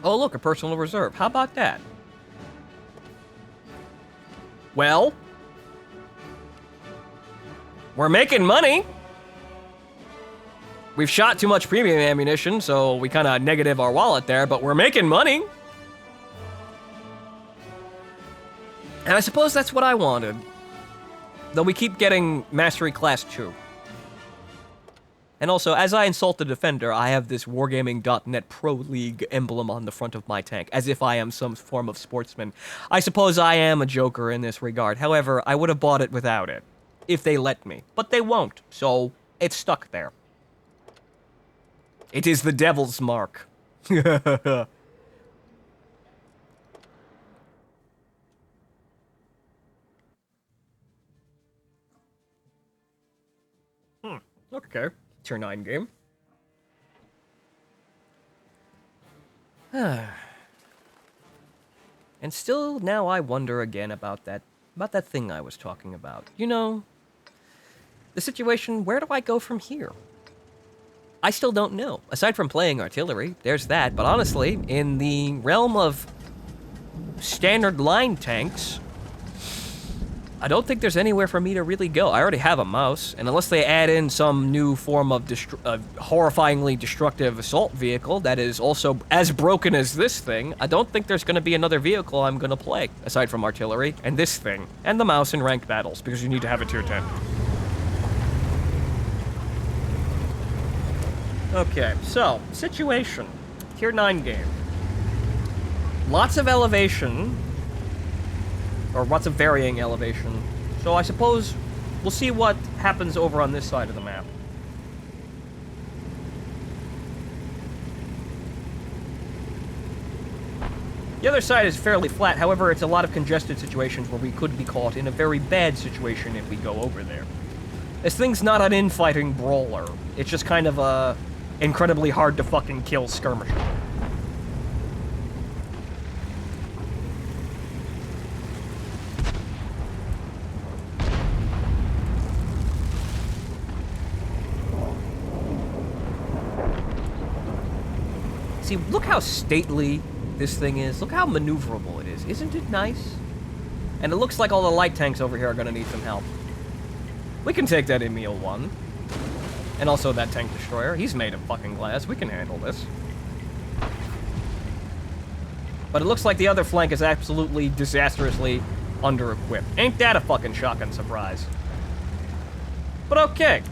Oh, look, a personal reserve. How about that? Well, we're making money. We've shot too much premium ammunition, so we kind of negative our wallet there, but we're making money. And I suppose that's what I wanted. Though we keep getting Mastery Class 2. And also, as I insult the Defender, I have this Wargaming.net Pro League emblem on the front of my tank, as if I am some form of sportsman. I suppose I am a joker in this regard. However, I would have bought it without it, if they let me. But they won't, so it's stuck there. It is the devil's mark. Okay. Tier 9 game. And still, now I wonder again about that thing I was talking about. You know, the situation, where do I go from here? I still don't know. Aside from playing artillery, there's that. But honestly, in the realm of standard line tanks, I don't think there's anywhere for me to really go. I already have a mouse, and unless they add in some new form of horrifyingly destructive assault vehicle that is also as broken as this thing, I don't think there's going to be another vehicle I'm going to play, aside from artillery, and this thing, and the mouse in ranked battles, because you need to have a tier 10. Okay, so, situation. Tier 9 game. Lots of elevation, or lots of varying elevation. So I suppose we'll see what happens over on this side of the map. The other side is fairly flat, however, it's a lot of congested situations where we could be caught in a very bad situation if we go over there. This thing's not an infighting brawler. It's just kind of a incredibly hard to fucking kill skirmisher. See, look how stately this thing is. Look how maneuverable it is. Isn't it nice? And it looks like all the light tanks over here are gonna need some help. We can take that Emil 1. And also that tank destroyer. He's made of fucking glass. We can handle this. But it looks like the other flank is absolutely disastrously under-equipped. Ain't that a fucking shocking surprise? But okay.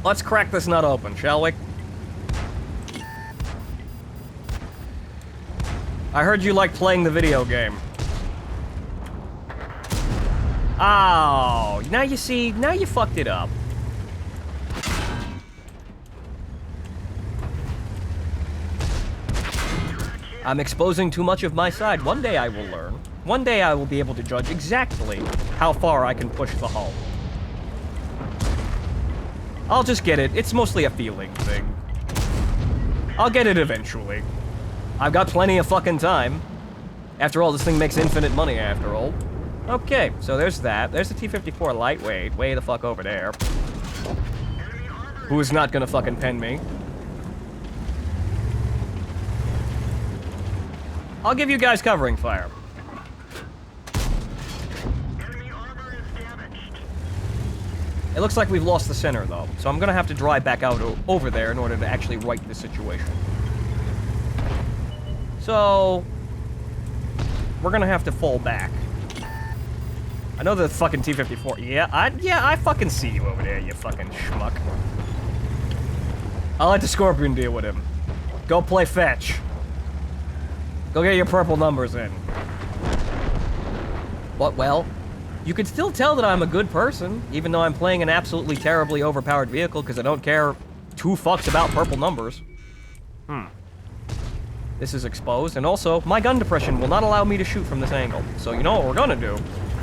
Let's crack this nut open, shall we? I heard you like playing the video game. Oh, now you see, now you fucked it up. I'm exposing too much of my side. One day I will learn. One day I will be able to judge exactly how far I can push the hull. I'll just get it. It's mostly a feeling thing. I'll get it eventually. I've got plenty of fucking time. After all, this thing makes infinite money, after all. Okay, so there's that. There's the T-54 lightweight, way the fuck over there. Who is not gonna fucking pen me. I'll give you guys covering fire. It looks like we've lost the center, though, so I'm gonna have to drive back out over there in order to actually right the situation. So, we're gonna have to fall back. I know the fucking T-54. Yeah, I fucking see you over there, you fucking schmuck. I'll let the Scorpion deal with him. Go play fetch. Go get your purple numbers in. What, well, you can still tell that I'm a good person, even though I'm playing an absolutely terribly overpowered vehicle, because I don't care two fucks about purple numbers. This is exposed, and also, my gun depression will not allow me to shoot from this angle. So you know what we're gonna do?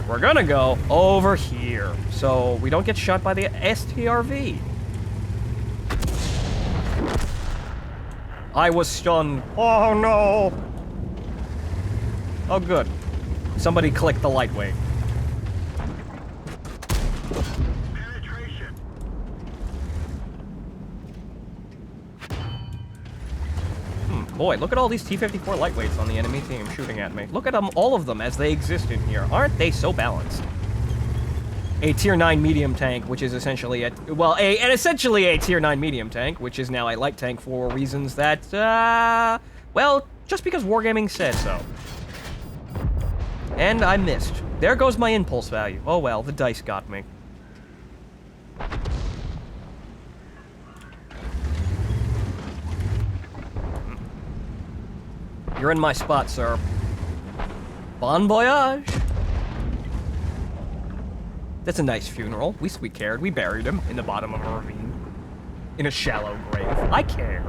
We're gonna go over here, so we don't get shot by the STRV. I was stunned. Oh no! Oh good. Somebody clicked the lightweight. Boy, look at all these T-54 lightweights on the enemy team shooting at me. Look at them, all of them, as they exist in here. Aren't they so balanced? A Tier 9 medium tank, which is essentially essentially a Tier 9 medium tank, which is now a light tank for reasons that, well, just because Wargaming said so. And I missed. There goes my impulse value. Oh well, the dice got me. You're in my spot, sir. Bon voyage! That's a nice funeral. We cared. We buried him in the bottom of a ravine. In a shallow grave. I care.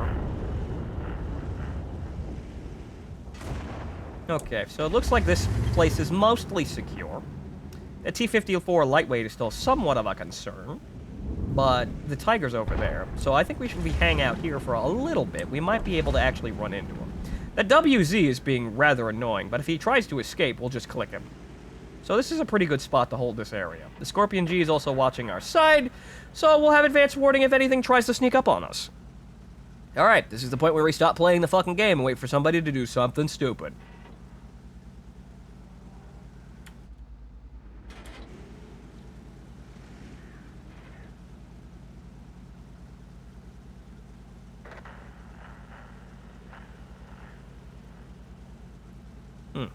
Okay, so it looks like this place is mostly secure. The T-54 lightweight is still somewhat of a concern, but the Tiger's over there, so I think we should hang out here for a little bit. We might be able to actually run into him. That WZ is being rather annoying, but if he tries to escape, we'll just click him. So this is a pretty good spot to hold this area. The Scorpion G is also watching our side, so we'll have advanced warning if anything tries to sneak up on us. Alright, this is the point where we stop playing the fucking game and wait for somebody to do something stupid.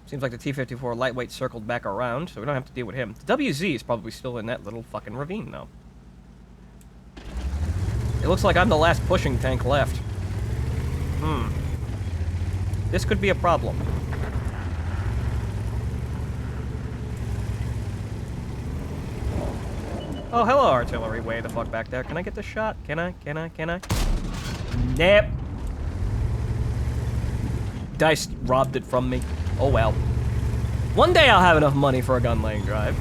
Seems like the T-54 lightweight circled back around, so we don't have to deal with him. The WZ is probably still in that little fucking ravine, though. It looks like I'm the last pushing tank left. This could be a problem. Oh, hello, artillery. Way the fuck back there. Can I get the shot? Can I? Nope. Dice robbed it from me. Oh well. One day I'll have enough money for a gun laying drive.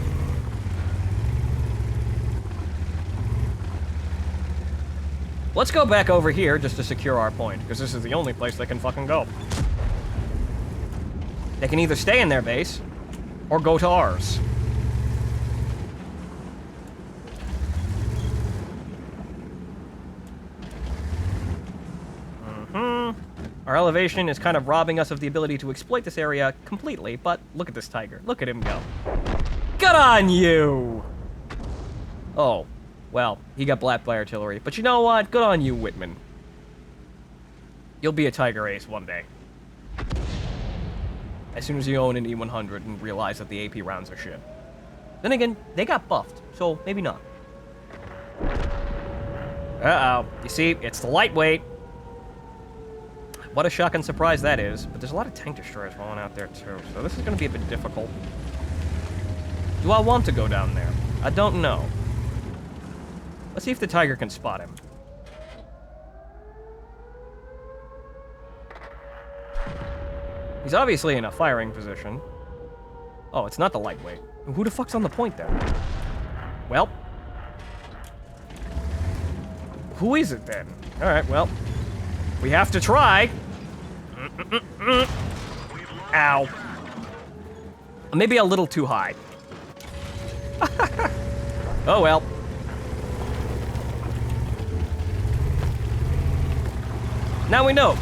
Let's go back over here just to secure our point, because this is the only place they can fucking go. They can either stay in their base, or go to ours. Our elevation is kind of robbing us of the ability to exploit this area completely, but look at this Tiger. Look at him go. Good on you! Oh, well, he got blapped by artillery. But you know what? Good on you, Whitman. You'll be a Tiger ace one day. As soon as you own an E100 and realize that the AP rounds are shit. Then again, they got buffed, so maybe not. Uh-oh. You see, it's the lightweight. What a shocking surprise that is. But there's a lot of tank destroyers rolling out there, too. So this is going to be a bit difficult. Do I want to go down there? I don't know. Let's see if the Tiger can spot him. He's obviously in a firing position. Oh, it's not the lightweight. Who the fuck's on the point then? Well. Who is it then? Alright, well. We have to try. Ow. Maybe a little too high. Oh well. Now we know.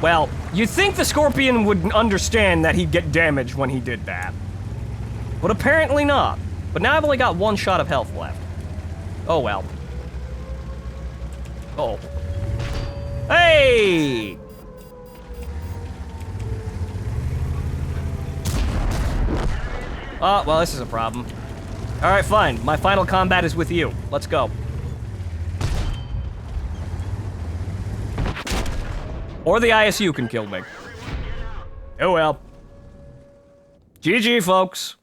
Well, you'd think the Scorpion would understand that he'd get damaged when he did that. But apparently not. But now I've only got one shot of health left. Oh well. Oh. Hey! Oh, well, this is a problem. Alright, fine. My final combat is with you. Let's go. Or the ISU can kill me. Oh well. GG, folks.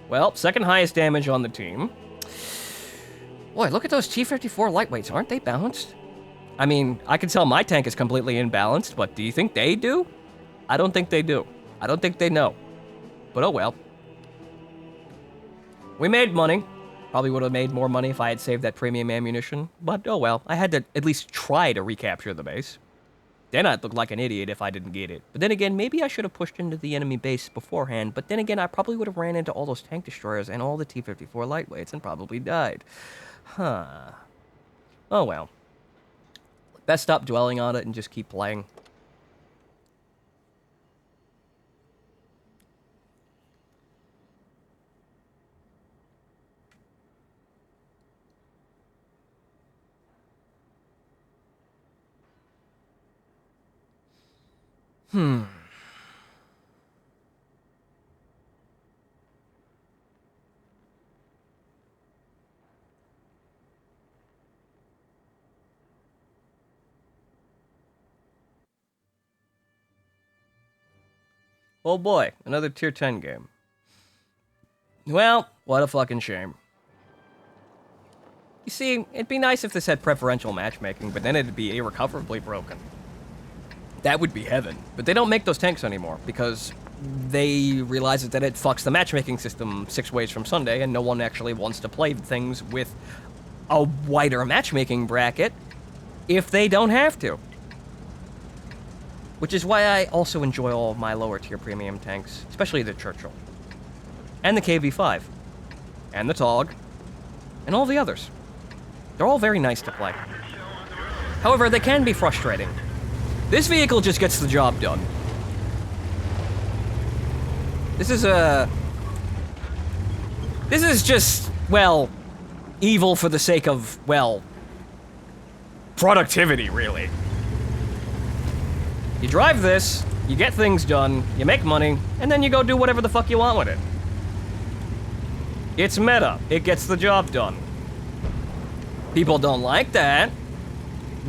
Well, second highest damage on the team. Boy, look at those T-54 lightweights. Aren't they balanced? I mean, I can tell my tank is completely imbalanced, but do you think they do? I don't think they do. I don't think they know. But oh well. We made money. Probably would have made more money if I had saved that premium ammunition. But oh well. I had to at least try to recapture the base. Then I'd look like an idiot if I didn't get it. But then again, maybe I should have pushed into the enemy base beforehand. But then again, I probably would have ran into all those tank destroyers and all the T-54 lightweights and probably died. Huh. Oh well. Best stop dwelling on it and just keep playing. Oh boy, another tier 10 game. Well, what a fucking shame. You see, it'd be nice if this had preferential matchmaking, but then it'd be irrecoverably broken. That would be heaven. But they don't make those tanks anymore, because they realize that it fucks the matchmaking system 6 ways from Sunday, and no one actually wants to play things with a wider matchmaking bracket if they don't have to. Which is why I also enjoy all of my lower tier premium tanks, especially the Churchill. And the KV-5. And the TOG. And all the others. They're all very nice to play. However, they can be frustrating. This vehicle just gets the job done. This is just, well, evil for the sake of, well, productivity, really. You drive this, you get things done, you make money, and then you go do whatever the fuck you want with it. It's meta. It gets the job done. People don't like that,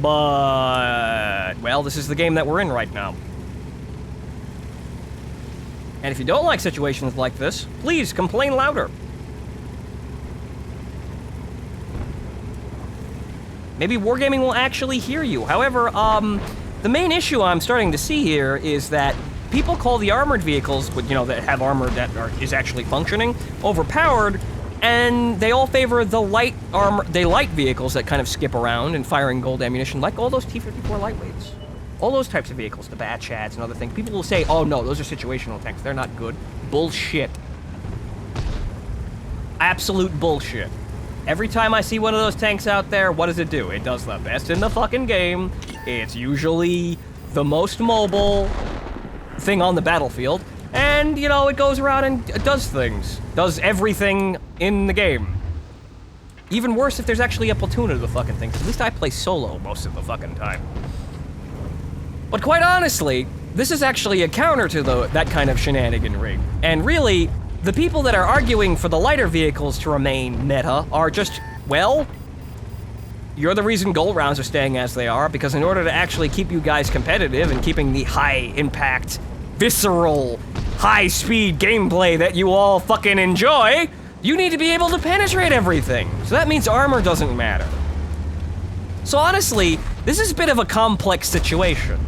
but, well, this is the game that we're in right now. And if you don't like situations like this, please complain louder. Maybe Wargaming will actually hear you. However, the main issue I'm starting to see here is that people call the armored vehicles, that have armor that is actually functioning, overpowered, and they all favor the light vehicles that kind of skip around and firing gold ammunition, like all those T-54 lightweights. All those types of vehicles, the Bat Chads and other things. People will say, oh no, those are situational tanks, they're not good. Bullshit. Absolute bullshit. Every time I see one of those tanks out there, what does it do? It does the best in the fucking game. It's usually the most mobile thing on the battlefield. And, it goes around and does things. Does everything in the game. Even worse if there's actually a platoon of the fucking things. At least I play solo most of the fucking time. But quite honestly, this is actually a counter to that kind of shenaniganry. And really, the people that are arguing for the lighter vehicles to remain meta are just, well, you're the reason gold rounds are staying as they are, because in order to actually keep you guys competitive and keeping the high-impact, visceral, high-speed gameplay that you all fucking enjoy, you need to be able to penetrate everything. So that means armor doesn't matter. So honestly, this is a bit of a complex situation.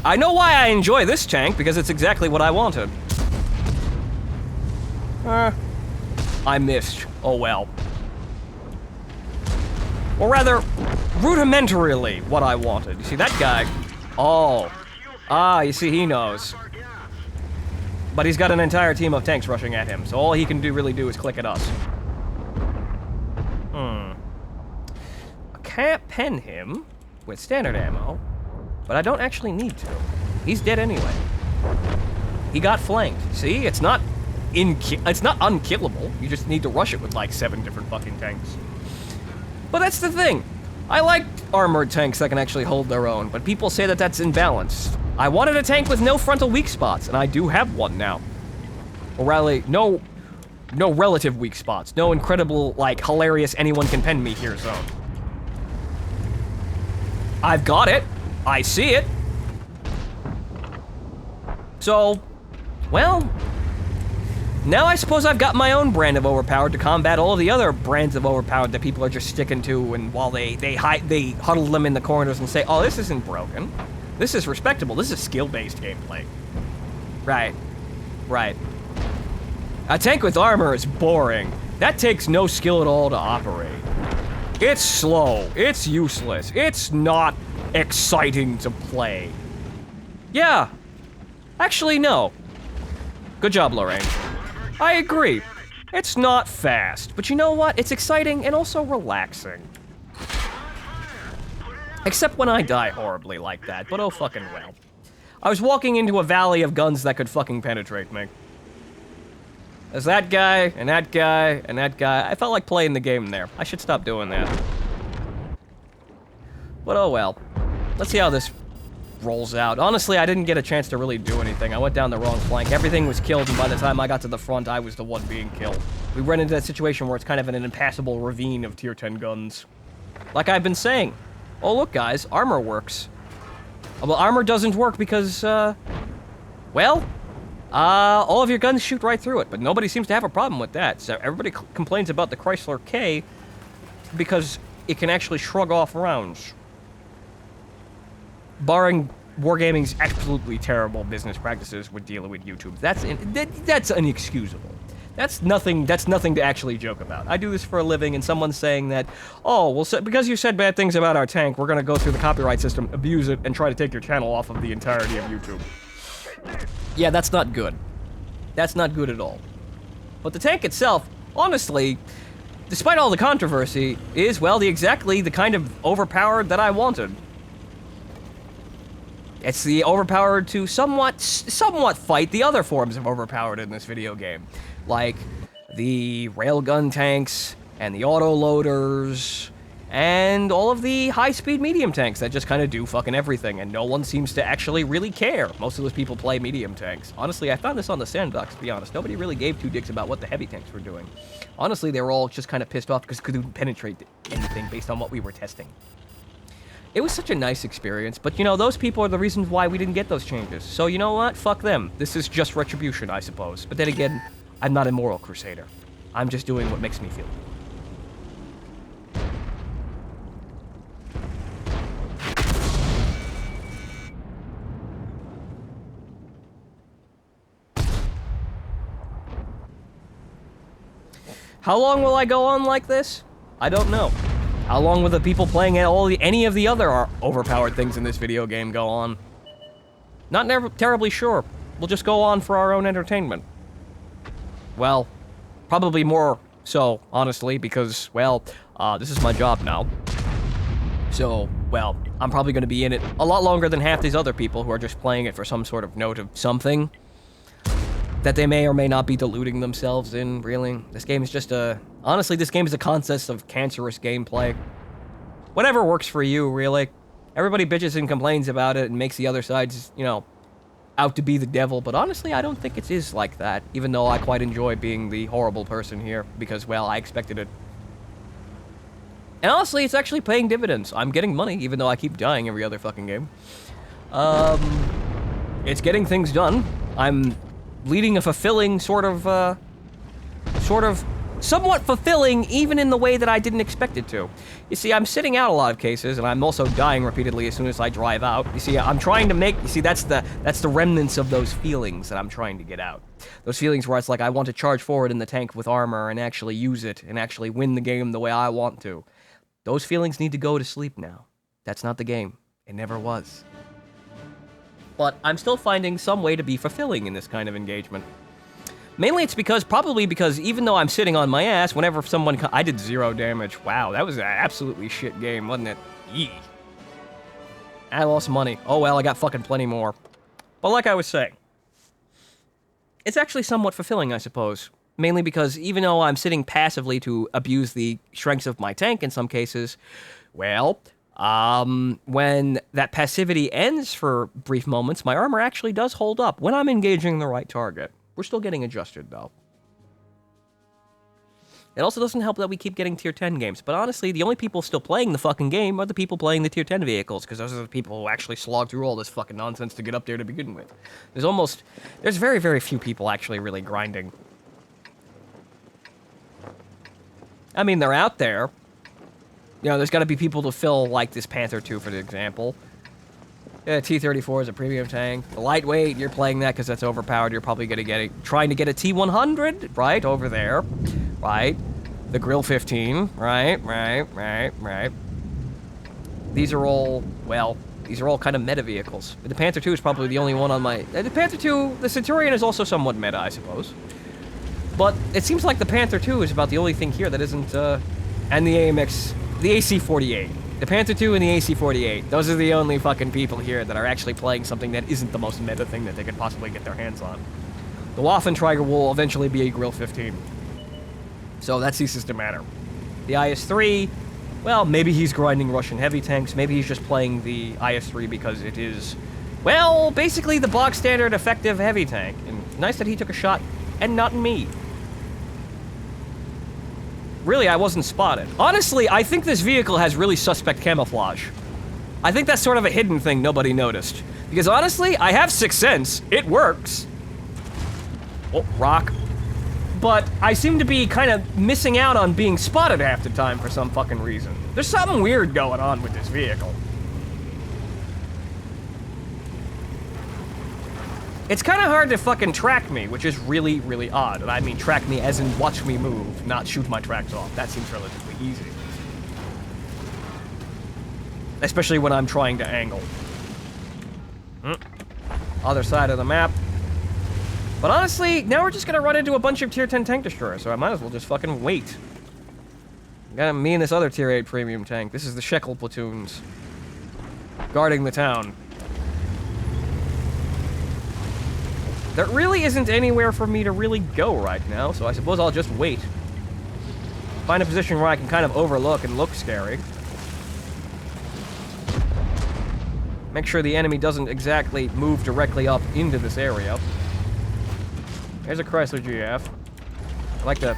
I know why I enjoy this tank, because it's exactly what I wanted. I missed. Oh well. Or rather, rudimentarily what I wanted. You see, that guy... Oh. Ah, you see, he knows. But he's got an entire team of tanks rushing at him, so all he can really do is click at us. I can't pen him with standard ammo, but I don't actually need to. He's dead anyway. He got flanked. See, it's not unkillable. You just need to rush it with like 7 different fucking tanks. But that's the thing. I like armored tanks that can actually hold their own, but people say that that's imbalanced. I wanted a tank with no frontal weak spots, and I do have one now. Or rather, no relative weak spots. No incredible, like, hilarious anyone can pen me here zone. I've got it. I see it. So, well, now I suppose I've got my own brand of overpowered to combat all the other brands of overpowered that people are just sticking to, and while they huddle them in the corners and say, oh, this isn't broken. This is respectable. This is skill-based gameplay. Right. Right. A tank with armor is boring. That takes no skill at all to operate. It's slow. It's useless. It's not exciting to play. Yeah. Actually, no. Good job, Lorraine. I agree. It's not fast, but you know what? It's exciting and also relaxing. Except when I die horribly like that, but oh fucking well. I was walking into a valley of guns that could fucking penetrate me. There's that guy, and that guy, and that guy. I felt like playing the game there. I should stop doing that. But oh well. Let's see how this rolls out. Honestly, I didn't get a chance to really do anything. I went down the wrong flank. Everything was killed, and by the time I got to the front, I was the one being killed. We run into that situation where it's kind of an impassable ravine of tier 10 guns. Like I've been saying. Oh, look, guys. Armor works. Well, armor doesn't work because, well, all of your guns shoot right through it, but nobody seems to have a problem with that. So everybody complains about the Chrysler K because it can actually shrug off rounds. Barring Wargaming's absolutely terrible business practices with dealing with YouTube. That's inexcusable. That's nothing to actually joke about. I do this for a living, and someone's saying that, oh, well, so, because you said bad things about our tank, we're gonna go through the copyright system, abuse it, and try to take your channel off of the entirety of YouTube. Yeah, that's not good. That's not good at all. But the tank itself, honestly, despite all the controversy, is, well, exactly the kind of overpowered that I wanted. It's the overpowered to somewhat fight the other forms of overpowered in this video game. Like the railgun tanks, and the autoloaders, and all of the high-speed medium tanks that just kind of do fucking everything, and no one seems to actually really care. Most of those people play medium tanks. Honestly, I found this on the sandbox, to be honest. Nobody really gave two dicks about what the heavy tanks were doing. Honestly, they were all just kind of pissed off because couldn't penetrate anything based on what we were testing. It was such a nice experience, but you know, those people are the reasons why we didn't get those changes. So you know what? Fuck them. This is just retribution, I suppose. But then again, I'm not a moral crusader. I'm just doing what makes me feel. How long will I go on like this? I don't know. How long will the people playing any of the other overpowered things in this video game go on? Not terribly sure. We'll just go on for our own entertainment. Well, probably more so, honestly, because, well, this is my job now. So, well, I'm probably going to be in it a lot longer than half these other people who are just playing it for some sort of note of something that they may or may not be deluding themselves in, really. This game is just honestly, this game is a contest of cancerous gameplay. Whatever works for you, really. Everybody bitches and complains about it and makes the other sides, you know, out to be the devil, but honestly, I don't think it is like that, even though I quite enjoy being the horrible person here, because, well, I expected it. And honestly, it's actually paying dividends. I'm getting money, even though I keep dying every other fucking game. It's getting things done. I'm leading a fulfilling somewhat fulfilling, even in the way that I didn't expect it to. You see, I'm sitting out a lot of cases, and I'm also dying repeatedly as soon as I drive out. You see, I'm trying to make, you see, that's the remnants of those feelings that I'm trying to get out. Those feelings where it's like, I want to charge forward in the tank with armor and actually use it, and actually win the game the way I want to. Those feelings need to go to sleep now. That's not the game. It never was. But I'm still finding some way to be fulfilling in this kind of engagement. Mainly it's probably because even though I'm sitting on my ass, whenever someone I did 0 damage. Wow, that was an absolutely shit game, wasn't it? Yee. I lost money. Oh well, I got fucking plenty more. But like I was saying, it's actually somewhat fulfilling, I suppose. Mainly because even though I'm sitting passively to abuse the strengths of my tank in some cases, well, when that passivity ends for brief moments, my armor actually does hold up when I'm engaging the right target. We're still getting adjusted, though. It also doesn't help that we keep getting tier 10 games, but honestly, the only people still playing the fucking game are the people playing the tier 10 vehicles, because those are the people who actually slog through all this fucking nonsense to get up there to begin with. There's very, very few people actually really grinding. I mean, they're out there. You know, there's got to be people to fill, like, this Panther 2, for example. Yeah, T-34 is a premium tank. The lightweight, you're playing that because that's overpowered. You're probably going to trying to get a T-100, right, over there. Right. The Grill 15, right. these are all, well, these are all kind of meta vehicles. The Panther 2 is probably the only one on my... The Panther 2, the Centurion is also somewhat meta, I suppose. But it seems like the Panther 2 is about the only thing here that isn't, and the AMX, the AC-48. The Panther 2 and the AC-48. Those are the only fucking people here that are actually playing something that isn't the most meta thing that they could possibly get their hands on. The Waffentrager will eventually be a Grill 15. So that ceases to matter. The IS-3, well, maybe he's grinding Russian heavy tanks. Maybe he's just playing the IS-3 because it is, well, basically the bog standard effective heavy tank. And nice that he took a shot and not me. Really, I wasn't spotted. Honestly, I think this vehicle has really suspect camouflage. I think that's sort of a hidden thing nobody noticed. Because honestly, I have Sixth Sense. It works. Oh, rock. But I seem to be kind of missing out on being spotted half the time for some fucking reason. There's something weird going on with this vehicle. It's kind of hard to fucking track me, which is really, really odd. And I mean track me as in watch me move, not shoot my tracks off. That seems relatively easy. Especially when I'm trying to angle. Other side of the map. But honestly, now we're just gonna run into a bunch of Tier 10 tank destroyers, so I might as well just fucking wait. Got me and this other Tier 8 premium tank. This is the Shekel platoons. Guarding the town. There really isn't anywhere for me to really go right now, so I suppose I'll just wait. Find a position where I can kind of overlook and look scary. Make sure the enemy doesn't exactly move directly up into this area. There's a Chrysler GF. I like to...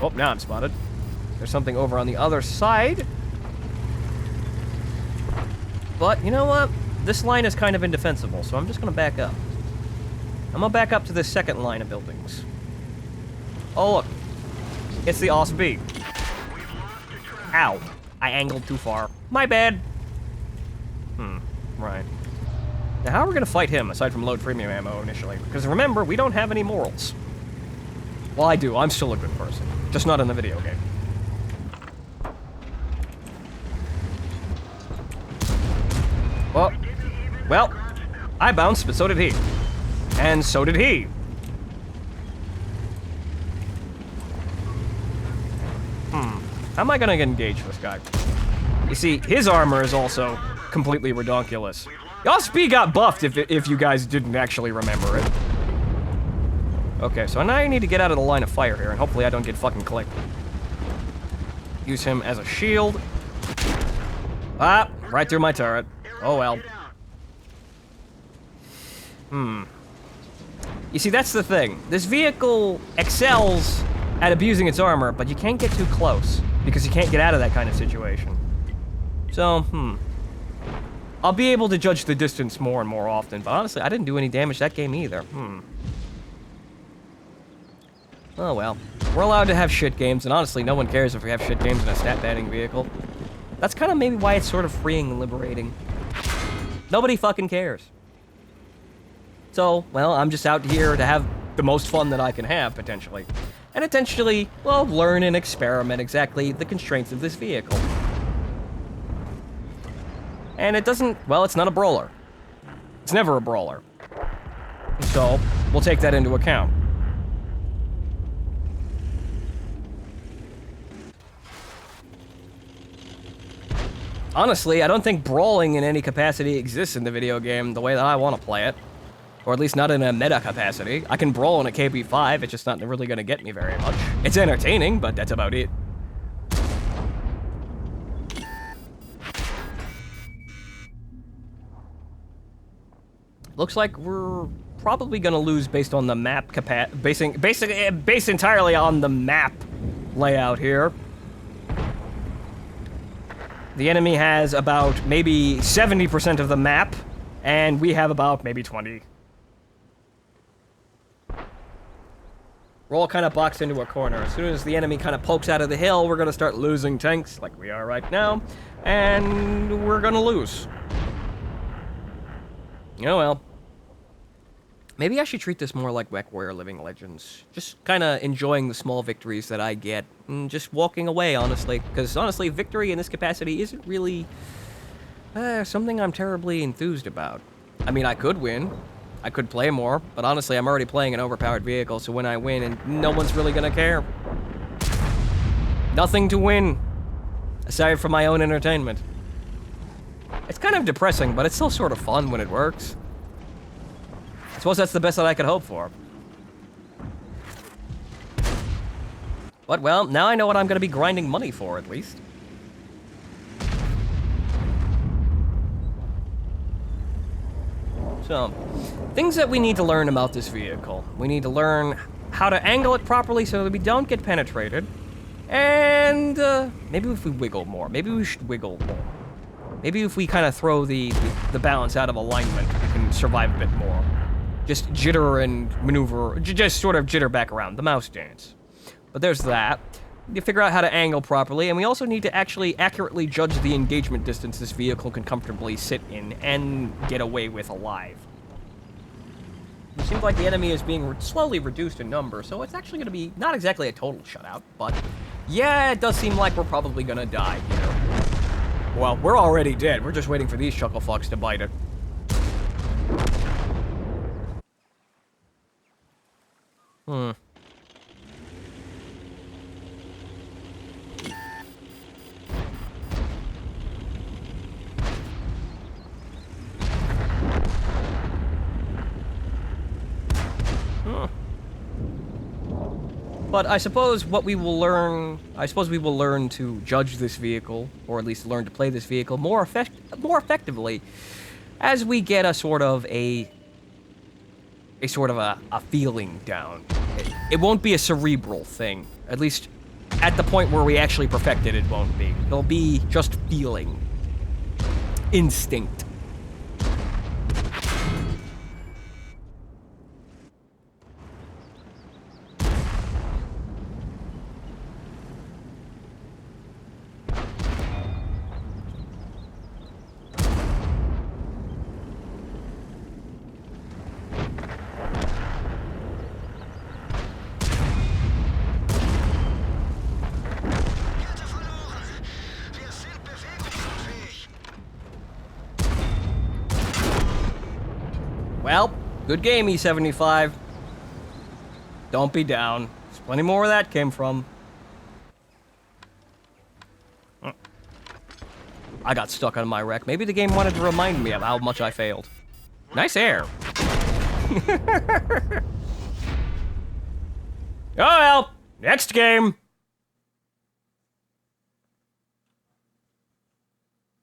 Oh, now I'm spotted. There's something over on the other side. But, you know what? This line is kind of indefensible, so I'm just gonna back up. I'm gonna back up to this second line of buildings. Oh, look. It's the OS-B. Ow. I angled too far. My bad. Right. Now, how are we gonna fight him, aside from load premium ammo initially? Because remember, we don't have any morals. Well, I do. I'm still a good person. Just not in the video game. Well, I bounced, but so did he. And so did he. How am I gonna engage this guy? You see, his armor is also completely redonkulous. OS-B got buffed if you guys didn't actually remember it. Okay, so now I need to get out of the line of fire here, and hopefully I don't get fucking clicked. Use him as a shield. Ah, right through my turret. Oh well. You see, that's the thing. This vehicle excels at abusing its armor, but you can't get too close, because you can't get out of that kind of situation. So, I'll be able to judge the distance more and more often, but honestly, I didn't do any damage that game either. Oh well. We're allowed to have shit games, and honestly, no one cares if we have shit games in a stat-banning vehicle. That's kind of maybe why it's sort of freeing and liberating. Nobody fucking cares. So, well, I'm just out here to have the most fun that I can have, potentially. And potentially, well, learn and experiment exactly the constraints of this vehicle. And it doesn't, well, it's not a brawler. It's never a brawler. So, we'll take that into account. Honestly, I don't think brawling in any capacity exists in the video game the way that I want to play it. Or at least not in a meta capacity. I can brawl in a KB5, it's just not really going to get me very much. It's entertaining, but that's about it. Looks like we're probably going to lose based on the map based entirely on the map layout here. The enemy has about maybe 70% of the map, and we have about maybe 20. We're all kind of boxed into a corner. As soon as the enemy kind of pokes out of the hill, we're going to start losing tanks, like we are right now, and we're going to lose. Oh well. Maybe I should treat this more like MechWarrior Living Legends. Just kind of enjoying the small victories that I get, and just walking away, honestly. Because, honestly, victory in this capacity isn't really Something I'm terribly enthused about. I mean, I could win. I could play more, but honestly, I'm already playing an overpowered vehicle, so when I win, and no one's really gonna care. Nothing to win, aside from my own entertainment. It's kind of depressing, but it's still sort of fun when it works. I suppose that's the best that I could hope for. But, well, now I know what I'm gonna be grinding money for, at least. So, things that we need to learn about this vehicle. We need to learn how to angle it properly so that we don't get penetrated. And, maybe if we wiggle more. Maybe we should wiggle more. Maybe if we kind of throw the balance out of alignment, we can survive a bit more. Just jitter and maneuver, just sort of jitter back around, the mouse dance. But there's that. You figure out how to angle properly, and we also need to actually accurately judge the engagement distance this vehicle can comfortably sit in and get away with alive. It seems like the enemy is being slowly reduced in number, so it's actually going to be not exactly a total shutout, but yeah, it does seem like we're probably going to die here. Well, we're already dead. We're just waiting for these chuckle fucks to bite it. But I suppose what we will learn, we will learn to judge this vehicle, or at least learn to play this vehicle more effectively, as we get a sort of a feeling down. It won't be a cerebral thing, at least at the point where we actually perfect it. It won't be. It'll be just feeling, instinct. Well, good game, E75. Don't be down. There's plenty more where that came from. I got stuck on my wreck. Maybe the game wanted to remind me of how much I failed. Nice air. Oh well, next game.